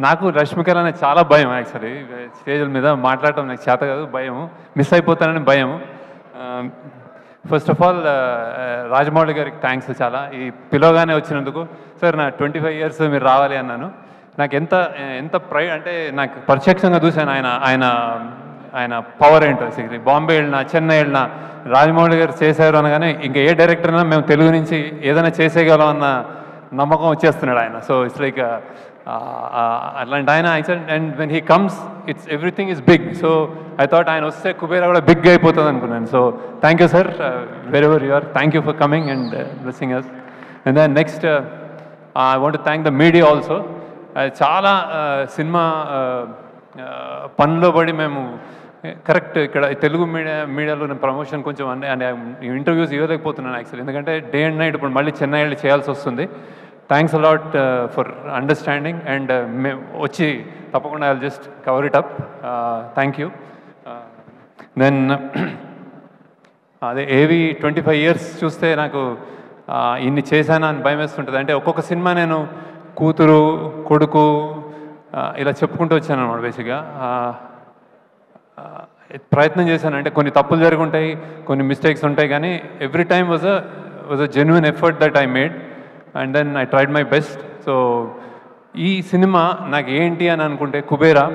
నాకు రష్మికర్ అనే చాలా భయం యాక్చువల్లీ. స్టేజ్ల మీద మాట్లాడటం నాకు చేత కాదు, భయం, మిస్ అయిపోతానని భయం. ఫస్ట్ ఆఫ్ ఆల్ రాజమౌళి గారికి థ్యాంక్స్ చాలా, ఈ పిలవగానే వచ్చినందుకు. సార్ నా 25 years మీరు రావాలి అన్నాను. నాకు ఎంత ఎంత అంటే నాకు ప్రత్యక్షంగా చూశాను ఆయన పవర్ ఏంటో. బాంబే వెళ్ళినా, చెన్నై వెళ్ళినా రాజమౌళి గారు చేశారు అనగానే ఇంకా ఏ డైరెక్టర్ అయినా మేము తెలుగు నుంచి ఏదైనా చేసేయగలం అన్న నమ్మకం వచ్చేస్తున్నాడు ఆయన. సో ఇట్స్ లైక్ అట్లాంటి ఆయన. And when he comes it's everything is big. So I thought ఆయన వస్తే కుబేరా కూడా బిగ్ అయిపోతుంది అనుకున్నాను. So thank you sir, very very your, thank you for coming and blessing us. And then next I want to thank the media also. చాలా cinema పనిలో పడి మేము correct ఇక్కడ తెలుగు మీడియాలో నేను ప్రమోషన్ కొంచెం ఇంటర్వ్యూస్ ఇవ్వలేకపోతున్నాను యాక్చువల్లీ, ఎందుకంటే డే అండ్ నైట్ ఇప్పుడు మళ్ళీ చెన్నై వెళ్ళి చేయాల్సి వస్తుంది. Thanks a lot for understanding and మేము వచ్చి తప్పకుండా I will just cover it up. Thank you. Then అదే ఏవి 25 years చూస్తే నాకు ఇన్ని చేశానా అని భయం వేస్తుంటుంది. అంటే ఒక్కొక్క సినిమా నేను కూతురు, కొడుకు ఇలా చెప్పుకుంటూ వచ్చాను అన్నమాట. బేసిక్గా ప్రయత్నం చేశాను. అంటే కొన్ని తప్పులు జరిగి ఉంటాయి, కొన్ని మిస్టేక్స్ ఉంటాయి, కానీ every time was a genuine effort that I made and then I tried my best. So ఈ సినిమా నాకు ఏంటి అని అనుకుంటే కుబేరా,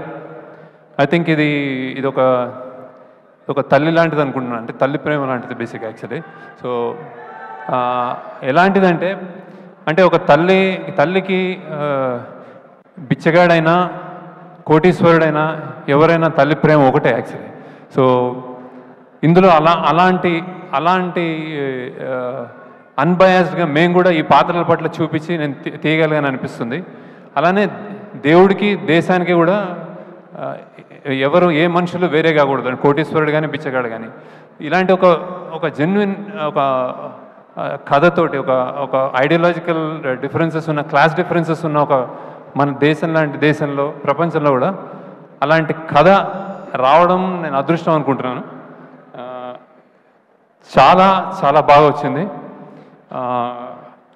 ఐ థింక్ ఇది ఒక తల్లి లాంటిది అనుకుంటున్నాను. అంటే తల్లి ప్రేమ లాంటిది బేసిక్ యాక్చువల్లీ. సో ఎలాంటిదంటే అంటే ఒక తల్లికి బిచ్చగాడైనా కోటీశ్వరుడైనా ఎవరైనా తల్లి ప్రేమ ఒకటే యాక్చువల్లీ. సో ఇందులో అలాంటి అన్బయాస్డ్గా మేము కూడా ఈ పాత్రల పట్ల చూపించి నేను తీయగలిగాను అనిపిస్తుంది. అలానే దేవుడికి, దేశానికి కూడా ఎవరు ఏ మనుషులు వేరే కాకూడదు, కోటీశ్వరుడు కానీ బిచ్చగాడు కానీ. ఇలాంటి ఒక జెన్యున్ ఒక కథతోటి ఒక ఐడియాలజికల్ డిఫరెన్సెస్ ఉన్న, క్లాస్ డిఫరెన్సెస్ ఉన్న ఒక మన దేశం లాంటి దేశంలో, ప్రపంచంలో కూడా అలాంటి కథ రావడం నేను అదృష్టం అనుకుంటున్నాను. చాలా చాలా బాగా వచ్చింది.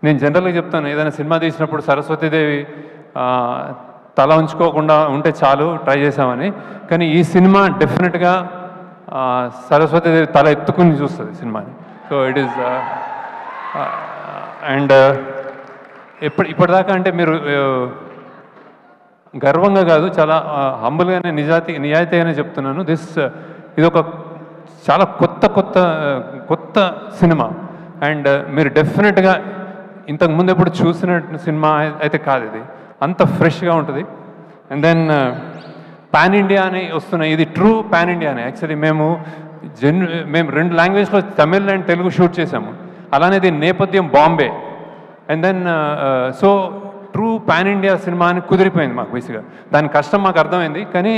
నేను జనరల్గా చెప్తాను, ఏదైనా సినిమా తీసినప్పుడు సరస్వతీదేవి తల ఉంచుకోకుండా ఉంటే చాలు ట్రై చేసామని. కానీ ఈ సినిమా డెఫినెట్గా సరస్వతీదేవి తల ఎత్తుకుని చూస్తుంది సినిమాని. సో ఇట్ ఈస్ అండ్ ఇప్పటిదాకా అంటే మీరు గర్వంగా కాదు, చాలా హంబుల్గానే నిజాయితీగానే చెప్తున్నాను. ఇది ఒక చాలా కొత్త సినిమా. అండ్ మీరు డెఫినెట్గా ఇంతకుముందు ఎప్పుడు చూసిన సినిమా అయితే కాదు, ఇది అంత ఫ్రెష్గా ఉంటుంది. అండ్ దెన్ పాన్ ఇండియా అని వస్తున్నాయి, ఇది ట్రూ పాన్ ఇండియా అని. యాక్చువల్లీ మేము 2 లాంగ్వేజ్లో తమిళ్ అండ్ తెలుగు షూట్ చేసాము. అలానే దీని నేపథ్యం Bombay. And then so true pan India cinema అని కుదిరిపోయింది మాకు. బేసిక్గా దాని కష్టం మాకు అర్థమైంది, కానీ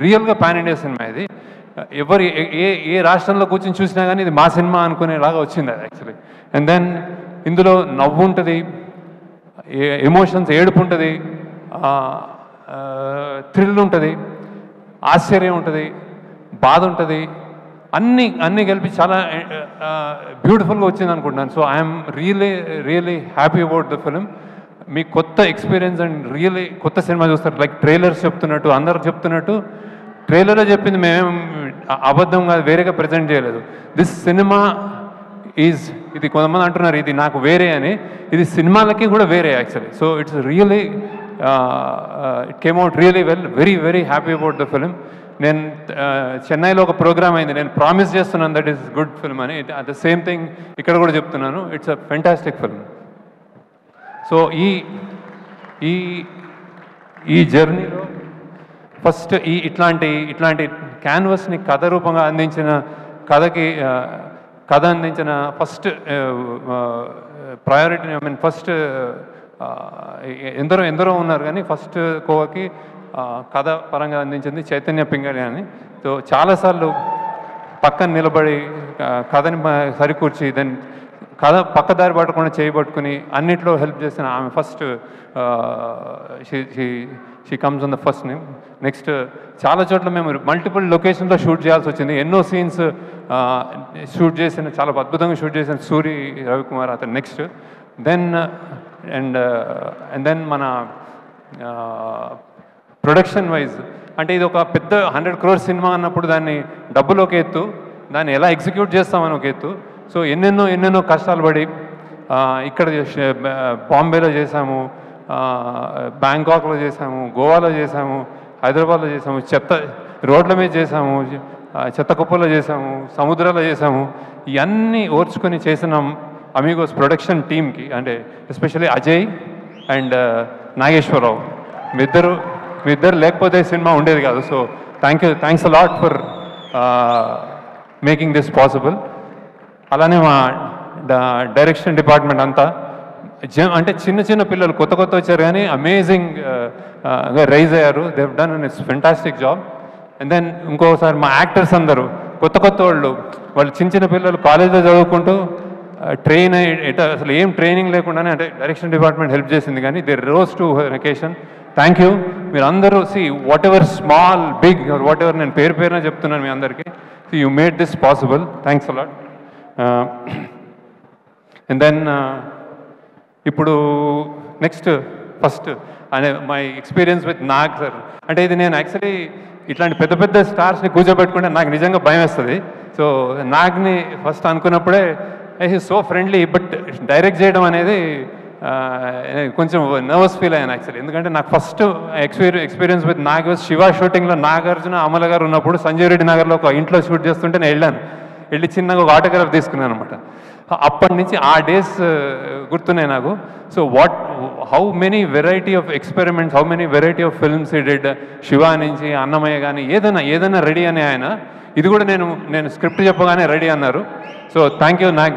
రియల్గా పాన్ ఇండియా సినిమా ఇది. ఎవరు ఏ రాష్ట్రంలో కూర్చొని చూసినా కానీ ఇది మా సినిమా అనుకునేలాగా వచ్చింది అది యాక్చువల్లీ. అండ్ దెన్ ఇందులో నవ్వు ఉంటుంది, ఎమోషన్స్, ఏడుపు ఉంటుంది, థ్రిల్ ఉంటుంది, ఆశ్చర్యం ఉంటుంది, బాధ ఉంటుంది, అన్నీ కలిపి చాలా బ్యూటిఫుల్గా వచ్చింది అనుకుంటున్నాను. So I'm really happy about the film. మీ కొత్త ఎక్స్పీరియన్స్ అండ్ రియలీ కొత్త సినిమా చూస్తారు. లైక్ ట్రైలర్స్ చెప్తున్నట్టు, అందరు చెప్తున్నట్టు ట్రైలర్లో చెప్పింది మేమేం అబద్ధంగా వేరేగా ప్రజెంట్ చేయలేదు. దిస్ సినిమా ఇది కొంతమంది అంటున్నారు ఇది నాకు వేరే అని, ఇది సినిమాలకి కూడా వేరే actually. So it's really it came out really well. Very happy about the film. నేను చెన్నైలో ఒక ప్రోగ్రామ్ అయింది, నేను ప్రామిస్ చేస్తున్నాను దట్ ఈస్ గుడ్ ఫిల్మ్ అని. అట్ ద సేమ్ థింగ్ ఇక్కడ కూడా చెప్తున్నాను, it's a fantastic film. So ఈ జర్నీలో ఫస్ట్ ఇట్లాంటి క్యాన్వస్ని కథ రూపంగా అందించిన కథ అందించిన first priority, I mean first ఎందరో ఉన్నారు, కానీ ఫస్ట్ కోవకి కథ పరంగా అందించింది చైతన్య పింగళి అని. సో చాలాసార్లు పక్కన నిలబడి కథని సరికూర్చి దెన్ కథ పక్కదారి పట్టకుండా చేయబట్టుకుని అన్నిట్లో హెల్ప్ చేసిన ఆమె first she comes on the first name. Next చాలా చోట్ల మేము మల్టిపుల్ లొకేషన్లో షూట్ చేయాల్సి వచ్చింది. ఎన్నో సీన్స్ షూట్ చేసిన, చాలా అద్భుతంగా షూట్ చేసిన సూరి రవికుమార్ అతను నెక్స్ట్. దెన్ అండ్ దెన్ మన ప్రొడక్షన్ వైజ్ అంటే ఇది ఒక పెద్ద 100 crores సినిమా అన్నప్పుడు దాన్ని డబ్బులు ఒక ఎత్తు, దాన్ని ఎలా ఎగ్జిక్యూట్ చేస్తామని ఒక ఎత్తు. సో ఎన్నెన్నో కష్టాలు పడి ఇక్కడ బాంబేలో చేసాము, బ్యాంకాక్లో చేసాము, గోవాలో చేసాము, హైదరాబాద్లో చేసాము, రోడ్ల మీద చేసాము, చెత్త కుప్పలో చేసాము, సముద్రాల్లో చేసాము. ఇవన్నీ ఓర్చుకొని చేసిన అమీగోస్ ప్రొడక్షన్ టీమ్కి అంటే ఎస్పెషల్లీ అజయ్ అండ్ నాగేశ్వరరావు మీ ఇద్దరు లేకపోతే సినిమా ఉండేది కాదు. So thanks a lot for making this possible. అలానే మా డైరెక్షన్ డిపార్ట్మెంట్ అంతా అంటే చిన్న పిల్లలు కొత్త వచ్చారు కానీ అమేజింగ్ రైజ్ అయ్యారు. They have done it's fantastic job. And then ఇంకోసారి మా యాక్టర్స్ అందరూ కొత్త వాళ్ళు చిన్న పిల్లలు కాలేజ్లో చదువుకుంటూ ట్రైన్ అసలు ఏం ట్రైనింగ్ లేకుండానే అంటే డైరెక్షన్ డిపార్ట్మెంట్ హెల్ప్ చేసింది కానీ they rose to occasion. Thank you. మీరు అందరూ whatever small big or whatever నేను పేరున చెప్తున్నాను మీ అందరికీ. You made this possible. Thanks a lot. And then ఇప్పుడు నెక్స్ట్ ఫస్ట్ అనే my experience with Nag sir. అంటే ఇది నేను యాక్చువల్లీ ఇట్లాంటి పెద్ద స్టార్స్ని కూర్చోబెట్టుకుంటే నాకు నిజంగా భయం వేస్తుంది. సో నాగ్ని ఫస్ట్ అనుకున్నప్పుడే he's so friendly, but direct చేయడం అనేది కొంచెం నర్వస్ ఫీల్ అయ్యాను యాక్చువల్లీ. ఎందుకంటే నాకు first experience with Nag Shiva షూటింగ్లో నాగార్జున అమల గారు ఉన్నప్పుడు సంజయ్ రెడ్డి నగర్లో ఒక ఇంట్లో షూట్ చేస్తుంటే నేను వెళ్ళి చిన్నగా ఒక ఆటోగ్రాఫ్ తీసుకున్నాను అనమాట. అప్పటి నుంచి ఆ డేస్ గుర్తున్నాయి నాకు. So how many variety of experiments, how many variety of films ఈ డిడ్. శివ నుంచి అన్నమయ్య కానీ ఏదైనా రెడీ అని ఆయన. ఇది కూడా నేను స్క్రిప్ట్ చెప్పగానే రెడీ అన్నారు. So thank you Nag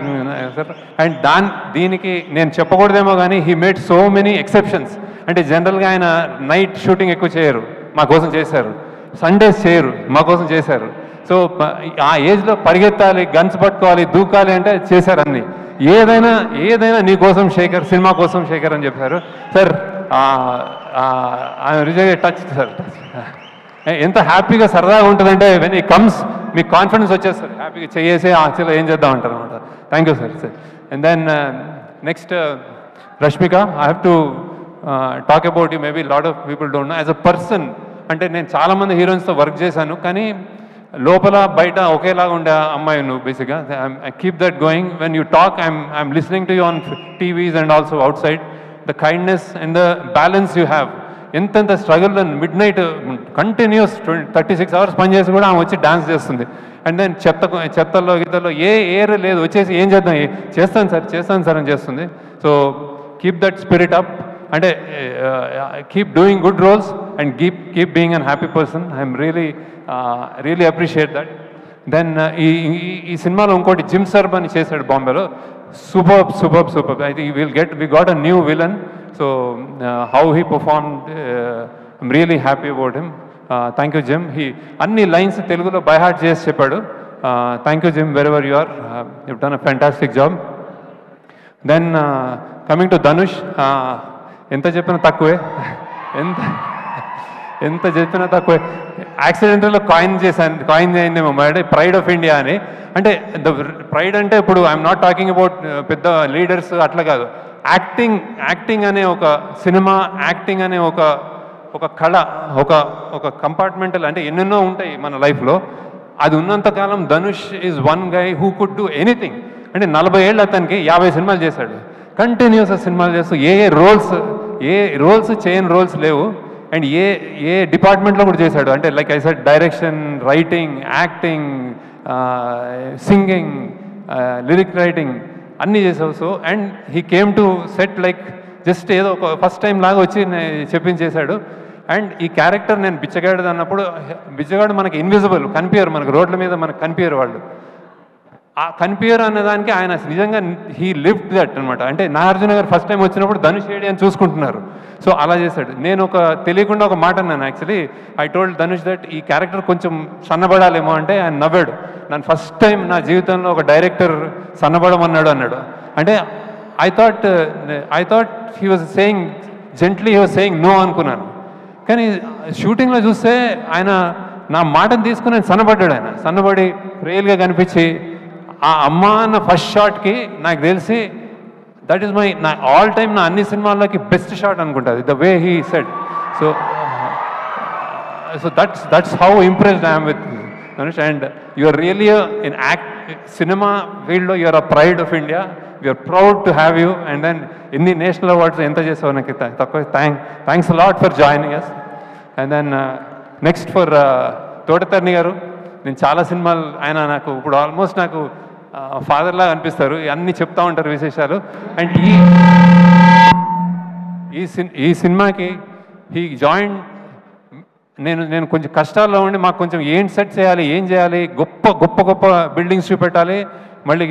sir. And దీనికి నేను చెప్పకూడదేమో కానీ he made so many exceptions. అంటే జనరల్గా ఆయన నైట్ షూటింగ్ ఎక్కువ చేయరు, మా కోసం చేశారు. సండేస్ చేయరు, మా కోసం చేశారు. సో ఆ ఏజ్లో పరిగెత్తాలి, గన్స్ పట్టుకోవాలి, దూకాలి అంటే చేశారు అన్ని. ఏదైనా నీ కోసం శేఖర్, సినిమా కోసం శేఖర్ అని చెప్పారు సార్. Result touch sir. ఎంత హ్యాపీగా సరదాగా ఉంటుందంటే వెన్ ఈ కమ్స్ మీకు కాన్ఫిడెన్స్ వచ్చేస్తారు, హ్యాపీగా చేసే యాక్చువల్గా ఏం చేద్దాం అంటారు అనమాట. Thank you sir. And then next Rashmika, I have to talk about you. Maybe lot of people don't know as a person. అంటే నేను చాలామంది హీరోయిన్స్తో వర్క్ చేశాను కానీ లోపల బయట ఒకేలాగా ఉండే అమ్మాయి నువ్వు బేసిక్గా. I keep that going. When you talk I'm listening to you on TVs and also outside. The kindness and the balance you have. ఎంత struggle, midnight continuous 36 hours పనిచేసి కూడా ఆమె వచ్చి డాన్స్ చేస్తుంది. అండ్ దెన్ చెత్తల్లో గీతల్లో ఏర్ లేదు, వచ్చేసి ఏం చేద్దాం, చేస్తాను సార్ అని చేస్తుంది. So keep that spirit up. అంటే keep doing good roles and keep being an happy person. I'm really appreciate that. Then ఈ సినిమాలో ఇంకోటి జిమ్ సర్బ్ అని చేశాడు బాంబేలో. Super. I think we got a new villain. So how he performed, I'm really happy about him. Thank you Jim. అన్ని lines తెలుగులో by heart చేసి చెప్పాడు. Thank you Jim, wherever you are. You've done a fantastic job. Then coming to Dhanush, ఎంత చెప్పినా తక్కువే. ఎంత చెప్పినా తక్కువే. యాక్సిడెంటల్లో కాయిన్ అయిందేమో అంటే ప్రైడ్ ఆఫ్ ఇండియా అని. అంటే ప్రైడ్ అంటే ఇప్పుడు ఐఎమ్ నాట్ టాకింగ్ అబౌట్ పెద్ద లీడర్స్ అట్లా కాదు. యాక్టింగ్ అనే ఒక సినిమా, యాక్టింగ్ అనే ఒక కళ, ఒక కంపార్ట్మెంటల్ అంటే ఎన్నెన్నో ఉంటాయి మన లైఫ్లో. అది ఉన్నంతకాలం Dhanush is one guy who could do anything. అంటే 40 ఏళ్ళు అతనికి 50 సినిమాలు చేశాడు కంటిన్యూస్ సినిమాలు చేస్తూ. ఏ రోల్స్ చేయని రోల్స్ లేవు. అండ్ ఏ డిపార్ట్మెంట్లో కూడా చేశాడు. అంటే like I said direction, writing, acting, singing, lyric writing అన్నీ చేసావు. So and he came to set like just ఏదో ఒక ఫస్ట్ టైం లాగా వచ్చి చెప్పించేశాడు. అండ్ ఈ క్యారెక్టర్ నేను బిచ్చగాడు అన్నప్పుడు, బిచ్చగాడు మనకి ఇన్విజిబుల్, కనిపించరు మనకు, రోడ్ల మీద మనకు కనిపించరు వాళ్ళు. ఆ కనిపించరు అన్నదానికి ఆయన నిజంగా హీ లివ్డ్ దట్ అనమాట. అంటే నాగార్జున గారు ఫస్ట్ టైం వచ్చినప్పుడు ధనుష్ ఏడి అని చూసుకుంటున్నారు. సో అలా చేశాడు. నేను తెలియకుండా ఒక మాట అన్నాను actually. I told Dhanush that ఈ క్యారెక్టర్ కొంచెం సన్నబడాలేమో అంటే ఆయన నవ్వాడు. నన్ను ఫస్ట్ టైం నా జీవితంలో ఒక డైరెక్టర్ సన్నబడమన్నాడు అన్నాడు. అంటే I thought he was saying gently, he was saying no అనుకున్నాను. కానీ షూటింగ్లో చూస్తే ఆయన నా మాటను తీసుకుని సన్నబడ్డాడు. ఆయన సన్నబడి రియల్గా కనిపించి ఆ అమ్మ అన్న ఫస్ట్ షాట్కి నాకు తెలిసి దట్ ఈస్ నా ఆల్ టైమ్ నా అన్ని సినిమాల్లోకి బెస్ట్ షాట్ అనుకుంటుంది, the way he said. So So that's how impressed I am with Dhanush, and you are really in cinema field lo you are a pride of India. We are proud to have you, and then in the national awards enta chesavu naku thanks a lot for joining us. And then next for Thota Tharani గారు, నేను చాలా సినిమాలు ఆయన నాకు ఇప్పుడు almost నాకు father లాగా అనిపిస్తారు, అన్నీ చెప్తా ఉంటారు విశేషాలు. అండ్ ఈ సినిమాకి హీ జాయిన్, నేను కొంచెం కష్టాల్లో ఉండి మాకు కొంచెం ఏం సెట్ చేయాలి, ఏం చేయాలి, గొప్ప బిల్డింగ్స్ చూపెట్టాలి, మళ్ళీ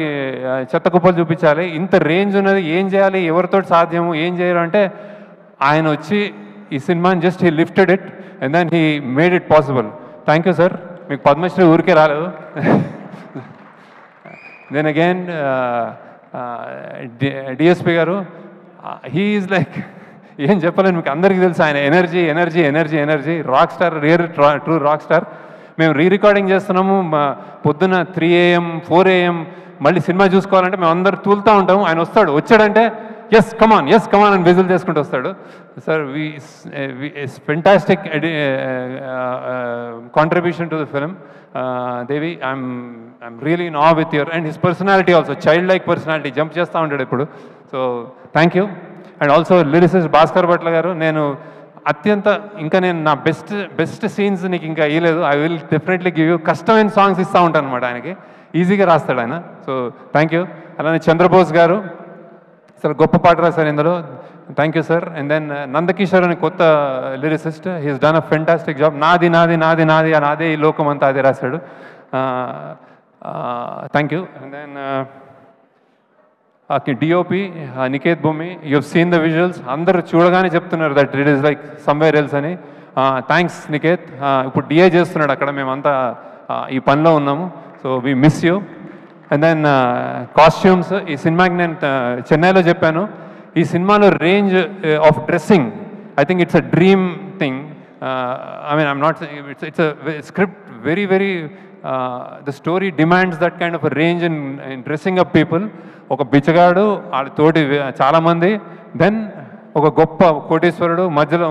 చెత్త కుప్పలు చూపించాలి, ఇంత రేంజ్ ఉన్నది, ఏం చేయాలి, ఎవరితో సాధ్యము, ఏం చేయరు అంటే ఆయన వచ్చి ఈ సినిమాని just he lifted it and then he made it possible. Thank you sir. మీకు పద్మశ్రీ ఊరికే రాలేదు. Then again DSP garu, he is like ఏం చెప్పలేను, మీకు అందరికీ తెలుసు ఆయన energy, rock star, true rock star. మేము రికార్డింగ్ చేస్తున్నాము, పొద్దున 3 AM 4 AM, మళ్ళీ సినిమా చూసుకోవాలంటే మేము అందరు తూలుతూ ఉంటాము. ఆయన వచ్చాడంటే ఎస్ కమాన్ అని విజిల్ చేసుకుంటూ వస్తాడు. Sir fantastic contribution to the film. Devi, I'm really in awe with your and his personality also, child like personality, jump చేస్తూ ఉంటాడు ఇప్పుడు. So thank you. And also lyricist Bhaskar Bhatla garu, నేను నేను నా బెస్ట్ సీన్స్ నీకు ఇంకా ఇవ్వలేదు. I will definitely give you. కష్టమైన సాంగ్స్ ఇస్తూ ఉంటాను అనమాట ఆయనకి, ఈజీగా రాస్తాడు ఆయన. So thank you. అలానే చంద్రబోస్ గారు అసలు గొప్ప పాట రాశారు ఇందులో, thank you sir. And then Nandakishore అని కొత్త lyricist, he's done a fantastic job. నాదే ఈ లోకం అంతా అదే రాశాడు. Thank you. And then DOP Niket Bhoomi, you have seen the visuals, అందరూ చూడగానే చెప్తున్నారు that it is like somewhere else అని. థ్యాంక్స్ నికేత్. ఇప్పుడు డిఏ చేస్తున్నాడు అక్కడ, మేమంతా ఈ పనిలో ఉన్నాము. So we miss you. And then costumes, ఈ సినిమాకి నేను చెన్నైలో చెప్పాను, ఈ సినిమాలో range of dressing I think it's a dream thing. I'm not, it's a script very the story demands that kind of range in dressing up people. ఒక బిచ్చగాడు, వాళ్ళతోటి చాలామంది, దెన్ ఒక గొప్ప కోటేశ్వరుడు, మధ్యలో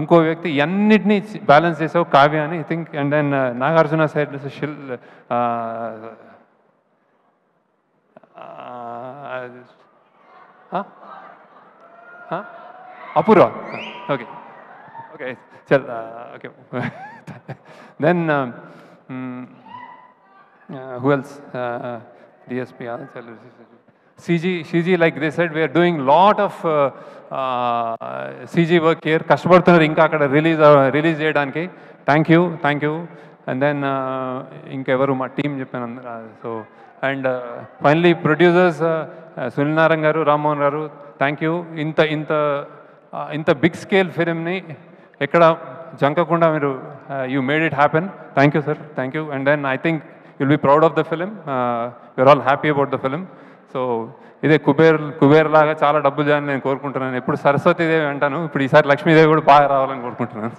ఇంకో వ్యక్తి, అన్నిటినీ బ్యాలెన్స్ చేసావు కావ్య అని I think. And then Nagarjuna side Apoorva. Okay చల్. Okay then who else? DSP, CG, like they said, we are doing lot of CG work here. కష్టపడుతున్నారు ఇంకా అక్కడ రిలీజ్ చేయడానికి. Thank you. అండ్ దెన్ ఇంకెవరు మా టీం చెప్పాను అందరూ. So and finally producers Sunil Narayana garu, Rammohan garu, thank you. ఇంత బిగ్ స్కేల్ ఫిలింని ఎక్కడ జంకకుండా మీరు you made it happen. Thank you sir, thank you. And then I think you'll be proud of the film. You're all happy about the film. So ఇదే కుబేర్ లాగా చాలా డబ్బులు చేయాలని నేను కోరుకుంటున్నాను. ఎప్పుడు సరస్వతీదేవి అంటాను, ఇప్పుడు ఈసారి లక్ష్మీదేవి కూడా బాగా రావాలని కోరుకుంటున్నాను.